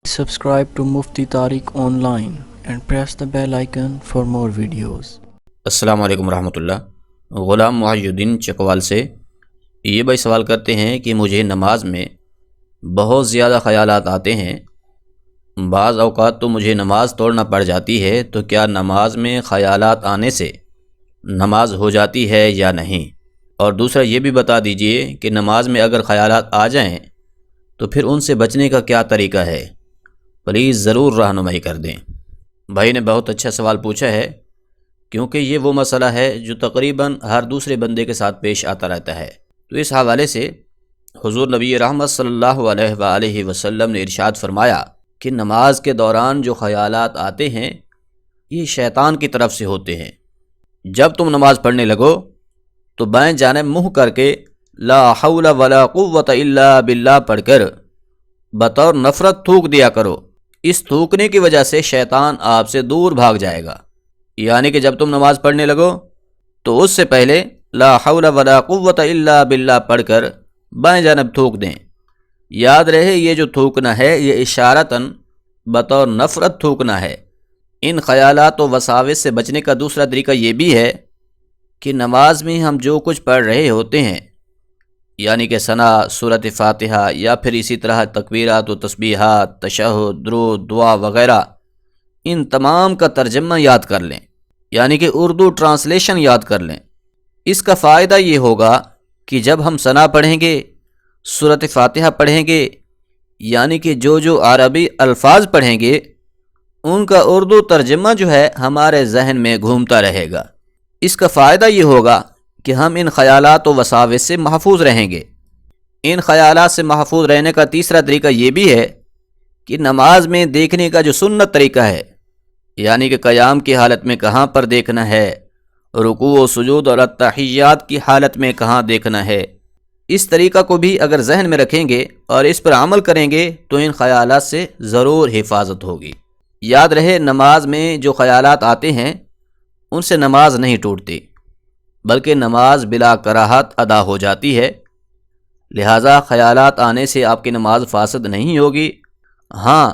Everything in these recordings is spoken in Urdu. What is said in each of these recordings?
Subscribe to Mufti Tariq Online and press the bell icon for more videos. السلام علیکم ورحمۃ اللہ۔ غلام محی الدین چکوال سے یہ بھائی سوال کرتے ہیں کہ مجھے نماز میں بہت زیادہ خیالات آتے ہیں، بعض اوقات تو مجھے نماز توڑنا پڑ جاتی ہے، تو کیا نماز میں خیالات آنے سے نماز ہو جاتی ہے یا نہیں؟ اور دوسرا یہ بھی بتا دیجئے کہ نماز میں اگر خیالات آ جائیں تو پھر ان سے بچنے کا کیا طریقہ ہے؟ پلیز ضرور رہنمائی کر دیں۔ بھائی نے بہت اچھا سوال پوچھا ہے، کیونکہ یہ وہ مسئلہ ہے جو تقریباً ہر دوسرے بندے کے ساتھ پیش آتا رہتا ہے۔ تو اس حوالے سے حضور نبی رحمت صلی اللہ علیہ وآلہ وسلم نے ارشاد فرمایا کہ نماز کے دوران جو خیالات آتے ہیں یہ شیطان کی طرف سے ہوتے ہیں۔ جب تم نماز پڑھنے لگو تو بائیں جانب منہ کر کے لا حول ولا قوت الا باللہ پڑھ کر بطور نفرت تھوک دیا کرو۔ اس تھوکنے کی وجہ سے شیطان آپ سے دور بھاگ جائے گا۔ یعنی کہ جب تم نماز پڑھنے لگو تو اس سے پہلے لا حول ولا قوت الا باللہ پڑھ کر بائیں جانب تھوک دیں۔ یاد رہے یہ جو تھوکنا ہے یہ اشارتاً بطور نفرت تھوکنا ہے۔ ان خیالات و وساوس سے بچنے کا دوسرا طریقہ یہ بھی ہے کہ نماز میں ہم جو کچھ پڑھ رہے ہوتے ہیں، یعنی کہ ثنا، سورۃ فاتحہ یا پھر اسی طرح تکبیرات و تسبیحات، تشہد، درود، دعا وغیرہ، ان تمام کا ترجمہ یاد کر لیں، یعنی کہ اردو ٹرانسلیشن یاد کر لیں۔ اس کا فائدہ یہ ہوگا کہ جب ہم ثنا پڑھیں گے، سورۃ فاتحہ پڑھیں گے، یعنی کہ جو عربی الفاظ پڑھیں گے ان کا اردو ترجمہ جو ہے ہمارے ذہن میں گھومتا رہے گا۔ اس کا فائدہ یہ ہوگا کہ ہم ان خیالات و وساوس سے محفوظ رہیں گے۔ ان خیالات سے محفوظ رہنے کا تیسرا طریقہ یہ بھی ہے کہ نماز میں دیکھنے کا جو سنت طریقہ ہے، یعنی کہ قیام کی حالت میں کہاں پر دیکھنا ہے، رکوع و سجود اور التحیات کی حالت میں کہاں دیکھنا ہے، اس طریقہ کو بھی اگر ذہن میں رکھیں گے اور اس پر عمل کریں گے تو ان خیالات سے ضرور حفاظت ہوگی۔ یاد رہے نماز میں جو خیالات آتے ہیں ان سے نماز نہیں ٹوٹتی، بلکہ نماز بلا کراہت ادا ہو جاتی ہے۔ لہٰذا خیالات آنے سے آپ کی نماز فاسد نہیں ہوگی۔ ہاں،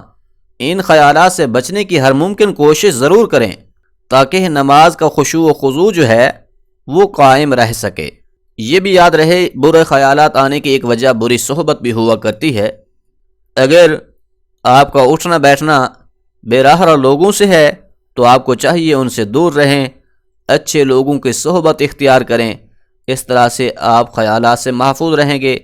ان خیالات سے بچنے کی ہر ممکن کوشش ضرور کریں تاکہ نماز کا خشوع و خضوع جو ہے وہ قائم رہ سکے۔ یہ بھی یاد رہے برے خیالات آنے کی ایک وجہ بری صحبت بھی ہوا کرتی ہے۔ اگر آپ کا اٹھنا بیٹھنا بے راہ لوگوں سے ہے تو آپ کو چاہیے ان سے دور رہیں، اچھے لوگوں کی صحبت اختیار کریں۔ اس طرح سے آپ خیالات سے محفوظ رہیں گے،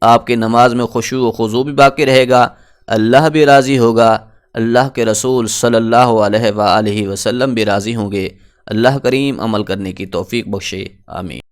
آپ کی نماز میں خشوع و خضوع بھی باقی رہے گا، اللہ بھی راضی ہوگا، اللہ کے رسول صلی اللہ علیہ وآلہ وسلم بھی راضی ہوں گے۔ اللہ کریم عمل کرنے کی توفیق بخشے، آمین۔